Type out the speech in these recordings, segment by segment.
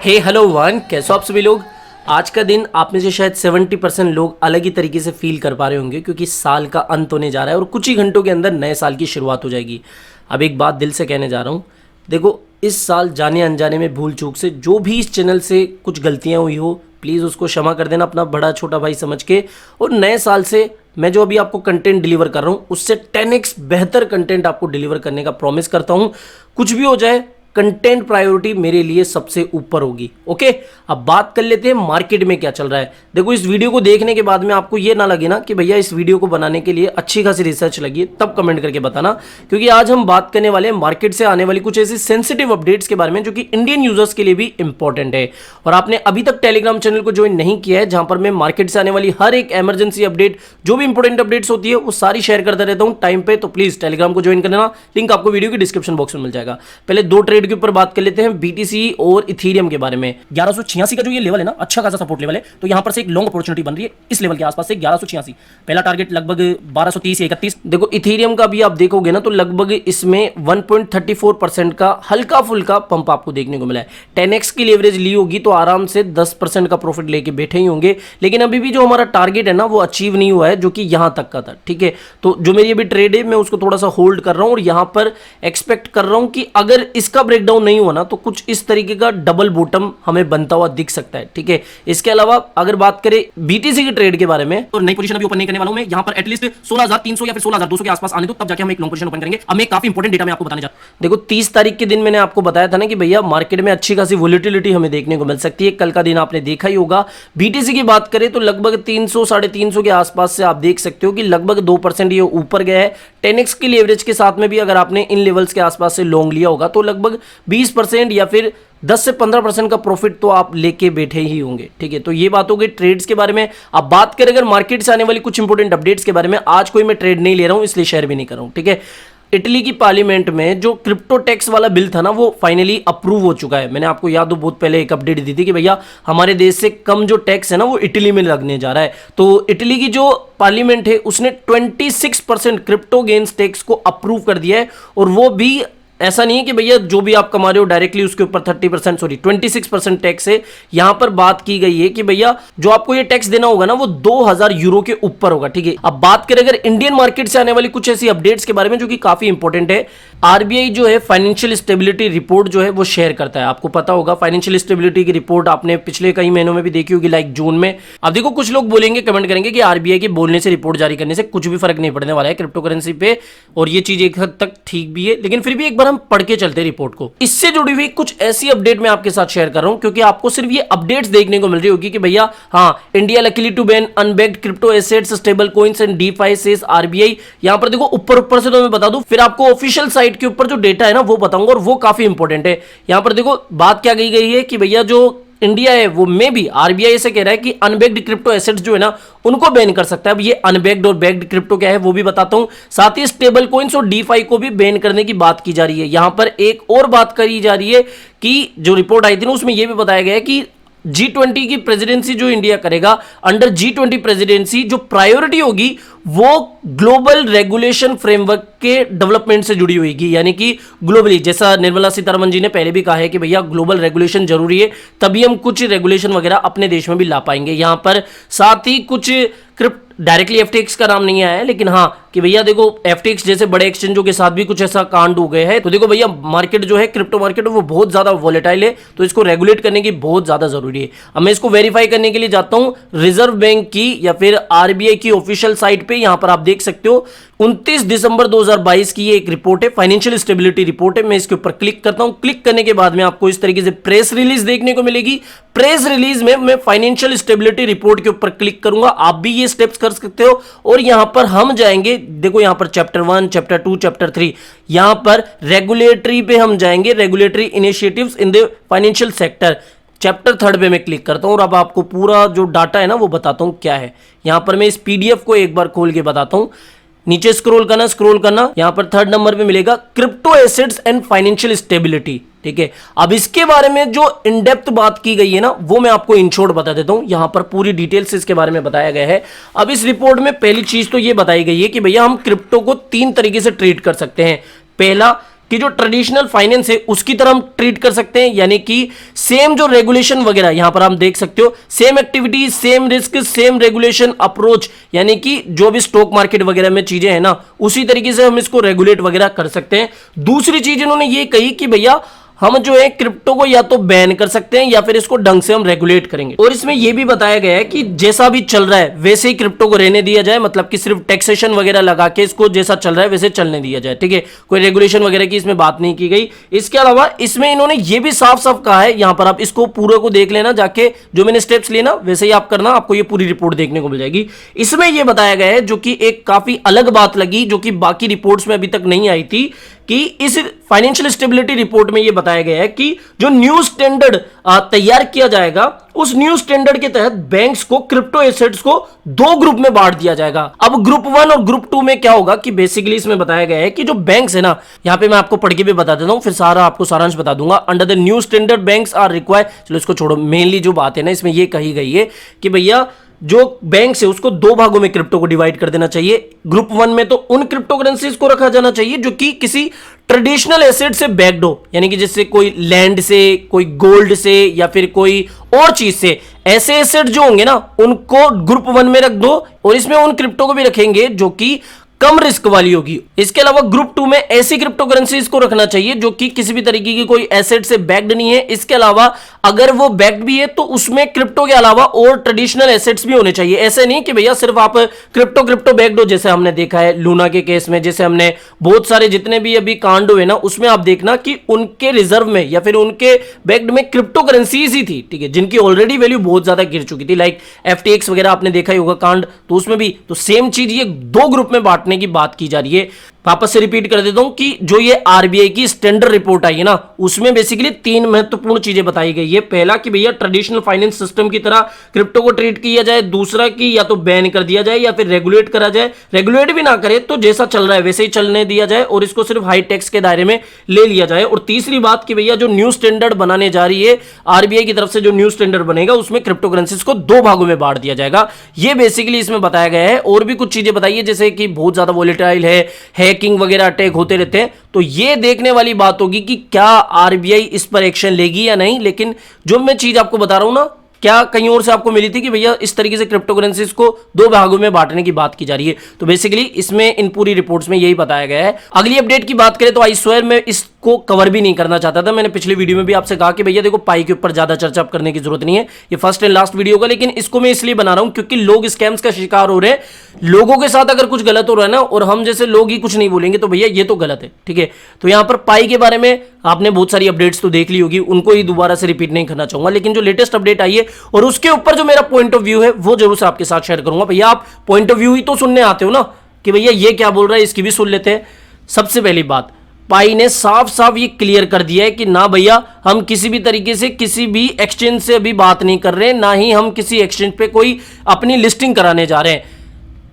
हे hello one, कैसे हो आप सभी लोग। आज का दिन आप में से शायद 70% लोग अलग ही तरीके से फील कर पा रहे होंगे, क्योंकि साल का अंत होने जा रहा है और कुछ ही घंटों के अंदर नए साल की शुरुआत हो जाएगी। अब एक बात दिल से कहने जा रहा हूँ, देखो इस साल जाने अनजाने में भूल चूक से जो भी इस चैनल से कुछ गलतियाँ हुई हो, प्लीज़ उसको क्षमा कर देना अपना बड़ा छोटा भाई समझ के। और नए साल से मैं जो अभी आपको कंटेंट डिलीवर कर रहा हूँ उससे 10x बेहतर कंटेंट आपको डिलीवर करने का प्रॉमिस करता हूँ। कुछ भी हो जाए, कंटेंट प्रायोरिटी मेरे लिए सबसे ऊपर होगी। ओके, अब बात कर लेते हैं मार्केट में क्या चल रहा है। देखो इस वीडियो को देखने के बाद में आपको ये ना लगे ना कि भैया इस वीडियो को बनाने के लिए अच्छी खासी रिसर्च लगी, तब कमेंट करके बताना, क्योंकि आज हम बात करने वाले हैं मार्केट से आने वाली कुछ ऐसी सेंसिटिव अपडेट्स के बारे में जो कि इंडियन यूजर्स के लिए भी इंपॉर्टेंट है। और आपने अभी तक टेलीग्राम चैनल को ज्वाइन नहीं किया है, जहां पर मैं मार्केट से आने वाली हर एक इमरजेंसी अपडेट, जो भी इंपॉर्टेंट अपडेट्स होती है वो सारी शेयर करता रहता हूं टाइम पे, तो प्लीज टेलीग्राम को ज्वाइन कर लेना, लिंक आपको वीडियो की डिस्क्रिप्शन बॉक्स में मिल जाएगा। पहले दो ट्रेड के ऊपर बात कर लेते हैं, बीटीसी और इथेरियम के बारे में। 1186 का जो ये लेवल है ना, अच्छा खासा सपोर्ट लेवल है, तो यहां पर से एक लॉन्ग अपॉर्चुनिटी बन रही है इस लेवल के आसपास से 1186। पहला टारगेट लगभग 1230 या 31। देखो इथेरियम का भी आप देखोगे ना तो लगभग इसमें 1.34% का हल्का फुल्का पंप आपको देखने को मिला है। 10x की लेवरेज ली होगी तो आराम से 10% का प्रॉफिट लेके बैठे ही होंगे, लेकिन अभी भी जो हमारा टारगेट है ना वो अचीव नहीं हुआ है, जो कि यहां तक का था। ठीक है, तो जो मेरी अभी ट्रेड है मैं उसको थोड़ा सा होल्ड कर रहा हूं और यहां पर एक्सपेक्ट कर रहा हूं कि अगर इसका ब्रेकडाउन नहीं हुआ ना तो कुछ इस तरीके का डबल बॉटम हमें बनता हुआ दिख सकता है। ठीक है, इसके अलावा अगर बात करें बीटीसी की ट्रेड के बारे में, तो नई पोजीशन अभी ओपन नहीं करने वाला हूं मैं। यहां पर एटलीस्ट 16300 या फिर 16200 के आसपास आने दो, तब जाके हम एक लॉन्ग पोजीशन ओपन करेंगे। अब मैं काफी इंपॉर्टेंट डेटा मैं आपको बताने जा रहा हूं। देखो 30 तारीख के दिन मैंने आपको बताया था ना कि भैया मार्केट में अच्छी खासी वोलेटिलिटी हमें देखने को मिल सकती है। कल का दिन आपने देखा ही होगा। बीटीसी की बात करें तो लगभग 300 350 के आसपास से आप देख सकते हो कि लगभग 2% ये ऊपर गया है। 10x की लेवरेज के साथ में भी अगर आपने इन लेवल्स के आसपास से लॉन्ग लिया होगा तो लगभग 20% या फिर 10 से 15% का प्रॉफिट तो आप लेके बैठे ही होंगे। ठीक है, तो ये बात हो गई ट्रेड्स के बारे में। अब बात करें अगर मार्केट से आने वाली कुछ इंपॉर्टेंट अपडेट्स के बारे में, आज कोई मैं ट्रेड नहीं ले रहा हूं इसलिए शेयर भी नहीं कर रहा हूं। ठीक है, इटली की पार्लियामेंट में जो क्रिप्टो टैक्स वाला बिल था ना वो फाइनली अप्रूव हो चुका है। मैंने आपको याद हो बहुत पहले एक अपडेट दी थी कि भैया हमारे देश से कम जो टैक्स है ना वो इटली में लगने जा रहा है। तो इटली की जो पार्लियामेंट है उसने 26% क्रिप्टो गेन्स टैक्स को अप्रूव कर दिया है। और वो भी ऐसा नहीं है कि भैया जो भी आप कमा रहे हो डायरेक्टली उसके ऊपर 26% टैक्स है। यहां पर बात की गई है कि भैया जो आपको ये टैक्स देना होगा ना वो 2000 यूरो के ऊपर होगा। ठीक है, अब बात करें अगर इंडियन मार्केट से आने वाली कुछ ऐसी अपडेट्स के बारे में जो कि काफी इंपॉर्टेंट है। आरबीआई जो है फाइनेंशियल स्टेबिलिटी रिपोर्ट जो है वो शेयर करता है। आपको पता होगा फाइनेंशियल स्टेबिलिटी की रिपोर्ट आपने पिछले कई महीनों में भी देखी होगी, लाइक जून में। अब देखो कुछ लोग बोलेंगे, कमेंट करेंगे कि आरबीआई के बोलने से, रिपोर्ट जारी करने से कुछ भी फर्क नहीं पड़ने वाला है क्रिप्टो करेंसी पे, और ये चीज एक हद तक ठीक भी है, लेकिन फिर भी एक बार हम पढ़ के चलते रिपोर्ट को। इससे जुड़ी हुई कुछ ऐसी अपडेट मैं आपके साथ शेयर कर रहा हूं क्योंकि आपको सिर्फ ये अपडेट्स देखने को मिल रही होगी कि भैया हाँ India luckily to ban unbacked crypto assets stable coins and DeFi says RBI. यहां पर देखो ऊपर से तो मैं बता दूं, फिर आपको ऑफिशियल साइट के ऊपर जो डेटा है ना वो बताऊंगा और वो काफी इंपॉर्टेंट है। यहां पर देखो बात क्या कही गई है कि भैया जो इंडिया है वो में भी आरबीआई से कह रहा है कि अनबैक्ड क्रिप्टो एसेट्स जो है ना उनको बैन कर सकता है। अब ये अनबैक्ड और बैक्ड क्रिप्टो क्या है वो भी बताता हूं, साथ ही स्टेबल कॉइंस और डीफाई को भी बैन करने की बात की जा रही है। यहां पर एक और बात करी जा रही है कि जो रिपोर्ट आई थी ना उसमें यह भी बताया गया है कि G20 की प्रेसिडेंसी जो इंडिया करेगा, अंडर G20 प्रेसिडेंसी जो प्रायोरिटी होगी वो ग्लोबल रेगुलेशन फ्रेमवर्क के डेवलपमेंट से जुड़ी होगी। यानी कि ग्लोबली, जैसा निर्मला सीतारमण जी ने पहले भी कहा है कि भैया ग्लोबल रेगुलेशन जरूरी है, तभी हम कुछ रेगुलेशन वगैरह अपने देश में भी ला पाएंगे। यहां पर साथ ही कुछ डायरेक्टली एफटीएक्स का नाम नहीं आया है, लेकिन हाँ कि भैया देखो एफटीएक्स जैसे बड़े एक्सचेंजों के साथ भी कुछ ऐसा कांड हो गए हैं। तो देखो भैया मार्केट जो है क्रिप्टो मार्केट वो बहुत ज्यादा वॉलेटाइल है, तो इसको रेगुलेट करने की बहुत ज्यादा जरूरी है। अब मैं इसको वेरीफाई करने के लिए जाता हूं रिजर्व बैंक की या फिर आरबीआई की ऑफिशियल साइट पे। यहां पर आप देख सकते हो 29 दिसंबर 2022 की ये एक रिपोर्ट है, फाइनेंशियल स्टेबिलिटी रिपोर्ट है। मैं इसके ऊपर क्लिक करता हूं, क्लिक करने के बाद में आपको इस तरीके से प्रेस रिलीज देखने को मिलेगी। प्रेस रिलीज में मैं फाइनेंशियल स्टेबिलिटी रिपोर्ट के ऊपर क्लिक करूंगा, आप भी ये स्टेप्स कर सकते हो। और यहां पर हम जाएंगे, देखो यहां पर चैप्टर 1, चैप्टर 2, चैप्टर 3, यहां पर रेगुलेटरी पे हम जाएंगे, regulatory initiatives in the financial sector. Chapter 3 पे मैं क्लिक करता हूं और अब आपको पूरा जो डाटा है ना वो बताता हूं क्या है। यहां पर मैं इस पीडीएफ को एक बार खोल के बताता हूं। नीचे स्क्रॉल करना, यहां पर 3rd नंबर पे मिलेगा crypto assets and financial stability. ठीक है, अब इसके बारे में जो इन डेप्थ बात की गई है ना वो मैं आपको इन शॉर्ट बता देता हूं। यहां पर पूरी डिटेल्स इसके बारे में बताया गया है। अब इस रिपोर्ट में पहली चीज तो ये बताई गई है कि भैया हम क्रिप्टो को 3 तरीके से ट्रीट कर सकते हैं। पहला कि जो ट्रेडिशनल फाइनेंस है उसकी तरह हम ट्रीट कर सकते हैं, यानी कि सेम जो रेगुलेशन वगैरह यहां पर आप देख सकते हो, same activity, same risk, same regulation approach, यानी कि जो भी स्टॉक मार्केट वगैरह में चीजें हैं ना उसी तरीके से हम इसको रेगुलेट वगैरह कर सकते हैं। दूसरी चीज इन्होंने ये कही कि भैया हम जो है क्रिप्टो को या तो बैन कर सकते हैं या फिर इसको ढंग से हम रेगुलेट करेंगे। और इसमें यह भी बताया गया है कि जैसा भी चल रहा है वैसे ही क्रिप्टो को रहने दिया जाए, मतलब कि सिर्फ टैक्सेशन वगैरह लगा के इसको जैसा चल रहा है वैसे चलने दिया जाए, ठीक है, कोई रेगुलेशन वगैरह की इसमें बात नहीं की गई। इसके अलावा इसमें इन्होंने ये भी साफ साफ कहा है, यहां पर आप इसको पूरे को देख लेना जाके, जो मैंने स्टेप्स लिए ना वैसे ही आप करना, आपको ये पूरी रिपोर्ट देखने को मिल जाएगी। इसमें यह बताया गया है, जो कि एक काफी अलग बात लगी, जो कि बाकी रिपोर्ट्स में अभी तक नहीं आई थी, कि इस फाइनेंशियल स्टेबिलिटी रिपोर्ट में यह बताया गया है कि जो न्यू स्टैंडर्ड तैयार किया जाएगा उस न्यू स्टैंडर्ड के तहत बैंक्स को क्रिप्टो एसेट्स को दो ग्रुप में बांट दिया जाएगा। अब ग्रुप 1 और ग्रुप 2 में क्या होगा कि बेसिकली इसमें बताया गया है कि जो बैंक्स है ना, यहां पे मैं आपको पढ़ के भी बता देता हूं, फिर सारा आपको सारांश बता दूंगा। Under the new standard banks are required, चलो इसको छोड़ो, मेनली जो बात है ना इसमें यह कही गई है कि भैया जो बैंक है उसको दो भागों में क्रिप्टो को डिवाइड कर देना चाहिए। ग्रुप 1 में तो उन क्रिप्टो करेंसीज को रखा जाना चाहिए जो कि किसी ट्रेडिशनल एसेट से बैक्ड हो, यानी कि जैसे कोई लैंड से, कोई गोल्ड से या फिर कोई और चीज से, ऐसे एसेट जो होंगे ना उनको ग्रुप 1 में रख दो और इसमें उन क्रिप्टो को भी रखेंगे जो कि कम रिस्क वाली होगी। इसके अलावा ग्रुप 2 में ऐसी क्रिप्टो करेंसीज को रखना चाहिए जो कि किसी भी तरीके की कोई एसेट से बैक्ड नहीं है। इसके अलावा अगर वो बैक्ड भी है तो उसमें क्रिप्टो के अलावा और ट्रेडिशनल एसेट्स भी होने चाहिए। ऐसे नहीं कि भैया सिर्फ आप क्रिप्टो बैक्ड हो, जैसे हमने देखा है लूना के केस में, जैसे हमने बहुत सारे जितने भी अभी कांड हुए ना उसमें आप देखना कि उनके रिजर्व में या फिर उनके बैक्ड में क्रिप्टो करेंसीज ही थी, ठीक है, जिनकी ऑलरेडी वैल्यू बहुत ज्यादा गिर चुकी थी, लाइक FTX वगैरह आपने देखा ही होगा कांड, तो उसमें भी तो सेम चीज ये दो ग्रुप में बांटने की बात की जा रही है। वापस से रिपीट कर देता हूं कि जो ये आरबीआई की स्टैंडर्ड रिपोर्ट आई है ना उसमें बेसिकली 3 महत्वपूर्ण चीजें बताई गई है। पहला कि भैया ट्रेडिशनल फाइनेंस सिस्टम की तरह क्रिप्टो को ट्रीट किया जाए, दूसरा कि या तो बैन कर दिया जाए या फिर रेगुलेट करा जाए, रेगुलेट भी ना करे तो जैसा चल रहा है वैसे ही चलने दिया जाए और इसको सिर्फ हाई टैक्स के दायरे में ले लिया जाए। और तीसरी बात कि भैया जो न्यू स्टैंडर्ड बनाने जा रही है आरबीआई की तरफ से, जो न्यू स्टैंडर्ड बनेगा उसमें क्रिप्टो करेंसीज को दो भागों में बांट दिया जाएगा। ये बेसिकली इसमें बताया गया है। और भी कुछ चीजें बताइए जैसे कि बहुत ज्यादा वोलेटाइल है, हैकिंग वगैरह अटैक होते रहते हैं, तो ये देखने वाली बात होगी कि क्या आरबीआई इस पर एक्शन लेगी या नहीं। लेकिन जो मैं चीज आपको बता रहा हूं ना, क्या कहीं और से आपको मिली थी कि भैया इस तरीके से क्रिप्टो करेंसीज को दो भागों में बांटने की बात की जा रही है। तो बेसिकली इसमें इन पूरी रिपोर्ट्स में यही बताया गया है। अगली अपडेट की बात करें तो आई स्वेयर मैं इसको कवर भी नहीं करना चाहता था। मैंने पिछली वीडियो में भी आपसे कहा कि भैया देखो पाई के ऊपर ज्यादा चर्चा करने की जरूरत नहीं है, ये फर्स्ट एंड लास्ट वीडियो होगा, लेकिन इसको मैं इसलिए बना रहा हूं क्योंकि लोग स्कैम्स का शिकार हो रहे हैं। लोगों के साथ अगर कुछ गलत हो रहा है ना और हम जैसे लोग ही कुछ नहीं बोलेंगे तो भैया ये तो गलत है, ठीक है। तो यहां पर पाई के बारे में आपने बहुत सारी अपडेट्स तो देख ली होगी, उनको ही दोबारा से रिपीट नहीं करना चाहूंगा, लेकिन जो लेटेस्ट अपडेट आई है और उसके ऊपर जो मेरा पॉइंट ऑफ व्यू है वो जरूर से आपके साथ शेयर करूंगा। भैया आप पॉइंट ऑफ व्यू ही तो सुनने आते हो ना कि भैया ये क्या बोल रहा है, इसकी भी सुन लेते हैं। सबसे पहली बात, पाई ने साफ साफ ये क्लियर कर दिया है कि ना भैया हम किसी भी तरीके से किसी भी एक्सचेंज से अभी बात नहीं कर रहे, ना ही हम किसी एक्सचेंज पे कोई अपनी लिस्टिंग कराने जा रहे हैं,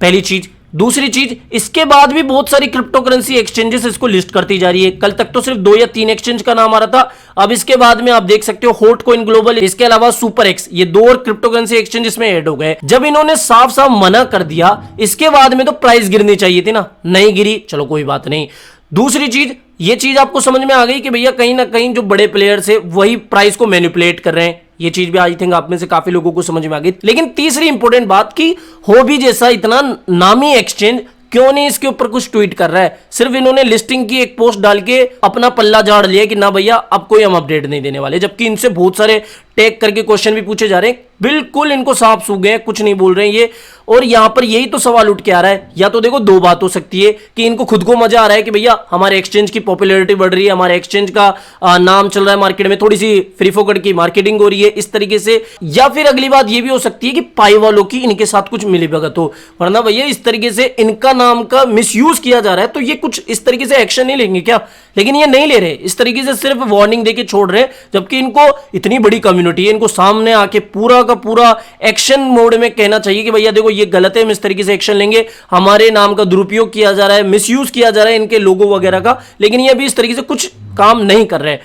पहली चीज। दूसरी चीज, इसके बाद भी बहुत सारी क्रिप्टो करेंसी एक्सचेंजेस इसको लिस्ट करती जा रही है। कल तक तो सिर्फ 2 या 3 एक्सचेंज का नाम आ रहा था, अब इसके बाद में आप देख सकते हो हॉट कॉइन ग्लोबल, इसके अलावा सुपर एक्स, ये 2 और क्रिप्टो करेंसी एक्सचेंज इसमें ऐड हो गए। जब इन्होंने साफ साफ मना कर दिया, इसके बाद में तो प्राइस गिरनी चाहिए थी ना, नहीं गिरी, चलो कोई बात नहीं। दूसरी चीज, ये चीज आपको समझ में आ गई कि भैया कहीं ना कहीं जो बड़े प्लेयर्स है वही प्राइस को मैनिपुलेट कर रहे हैं, ये चीज भी आई थिंक आप में से काफी लोगों को समझ में आ गई। लेकिन तीसरी इंपॉर्टेंट बात कि होबी जैसा इतना नामी एक्सचेंज क्यों नहीं इसके ऊपर कुछ ट्वीट कर रहा है। सिर्फ इन्होंने लिस्टिंग की एक पोस्ट डाल के अपना पल्ला झाड़ लिया कि ना भैया अब कोई हम अपडेट नहीं देने वाले, जबकि इनसे बहुत सारे टैग करके क्वेश्चन भी पूछे जा रहे हैं, बिल्कुल इनको साफ सूख गए, कुछ नहीं बोल रहे हैं ये। और यहां पर यही तो सवाल उठ के आ रहा है, या तो देखो दो बात हो सकती है कि इनको खुद को मजा आ रहा है कि भैया हमारे एक्सचेंज की पॉपुलैरिटी बढ़ रही है, हमारे एक्सचेंज का नाम चल रहा है मार्केट में, थोड़ी सी फ्री फोकट की मार्केटिंग हो रही है इस तरीके से। या फिर अगली बात ये भी हो सकती है कि पाई वालों की इनके साथ कुछ मिलीभगत हो, वरना भैया इस तरीके से इनका नाम का मिसयूज किया जा रहा है तो ये कुछ इस तरीके से एक्शन नहीं लेंगे क्या। लेकिन ये नहीं ले रहे, इस तरीके से सिर्फ वार्निंग देके छोड़ रहे, जबकि इनको इतनी बड़ी कम्युनिटी है, इनको सामने आके पूरा का पूरा एक्शन मोड में कहना चाहिए कि भैया देखो ये गलत है, हम इस तरीके से एक्शन लेंगे, हमारे नाम का दुरुपयोग किया जा रहा है, मिसयूज किया जा रहा है इनके लोगो वगैरह का। लेकिन ये भी इस तरीके से कुछ काम नहीं कर रहे।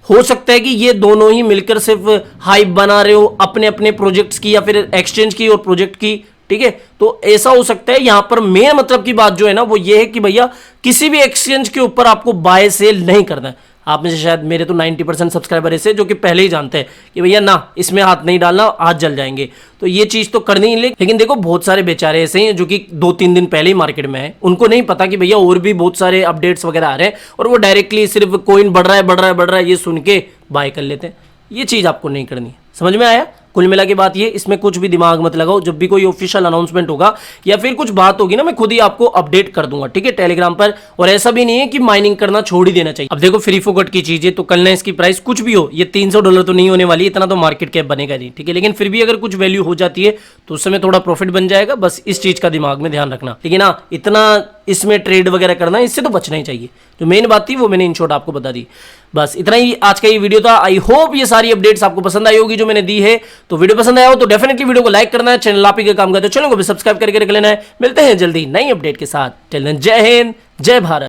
हो सकता है कि ये दोनों ही मिलकर सिर्फ हाइप बना रहे हो अपने अपने प्रोजेक्ट्स की या फिर एक्सचेंज की और प्रोजेक्ट की, ठीक है। तो ऐसा हो सकता है। यहां पर मेन मतलब की बात जो है ना वो ये है कि भैया किसी भी एक्सचेंज के ऊपर आपको बाय सेल नहीं करना है। आप में से शायद मेरे तो 90% सब्सक्राइबर ऐसे जो कि पहले ही जानते हैं कि भैया ना इसमें हाथ नहीं डालना, हाथ जल जाएंगे। तो ये चीज तो करनी ही। लेकिन देखो बहुत सारे बेचारे ऐसे हैं जो कि 2-3 दिन पहले ही मार्केट में है, उनको नहीं पता कि भैया और भी बहुत सारे अपडेट्स वगैरह आ रहे हैं और वो डायरेक्टली सिर्फ कॉइन बढ़ रहा है बढ़ रहा है बढ़ रहा है ये सुन के बाय कर लेते हैं। ये चीज आपको नहीं करनी है। समझ में आया? कुल मिला के बात ये, इसमें कुछ भी दिमाग मत लगाओ। जब भी कोई ऑफिशियल अनाउंसमेंट होगा या फिर कुछ बात होगी ना, मैं खुद ही आपको अपडेट कर दूंगा, ठीक है, टेलीग्राम पर। और ऐसा भी नहीं है कि माइनिंग करना छोड़ ही देना चाहिए। अब देखो फ्री फोकट की चीज है तो कल ना इसकी प्राइस कुछ भी हो, ये $300 तो नहीं होने वाली, इतना तो मार्केट कैप बनेगा नहीं, ठीक है। लेकिन फिर भी अगर कुछ वैल्यू हो जाती है तो उस समय थोड़ा प्रॉफिट बन जाएगा। बस इस चीज का दिमाग में ध्यान रखना, लेकिन हाँ इतना इसमें ट्रेड वगैरह करना इससे तो बचना ही चाहिए। जो मेन बात थी वो मैंने इन शॉर्ट आपको बता दी। बस इतना ही आज का ये वीडियो था। आई होप ये सारी अपडेट्स आपको पसंद आई होगी जो मैंने दी है। तो वीडियो पसंद आया हो तो डेफिनेटली वीडियो को लाइक करना है। चैनल आप ही का काम करते हो, चैनल को भी सब्सक्राइब करके रख लेना है। मिलते हैं जल्दी नई अपडेट के साथ। टिल देन जय हिंद, जय भारत।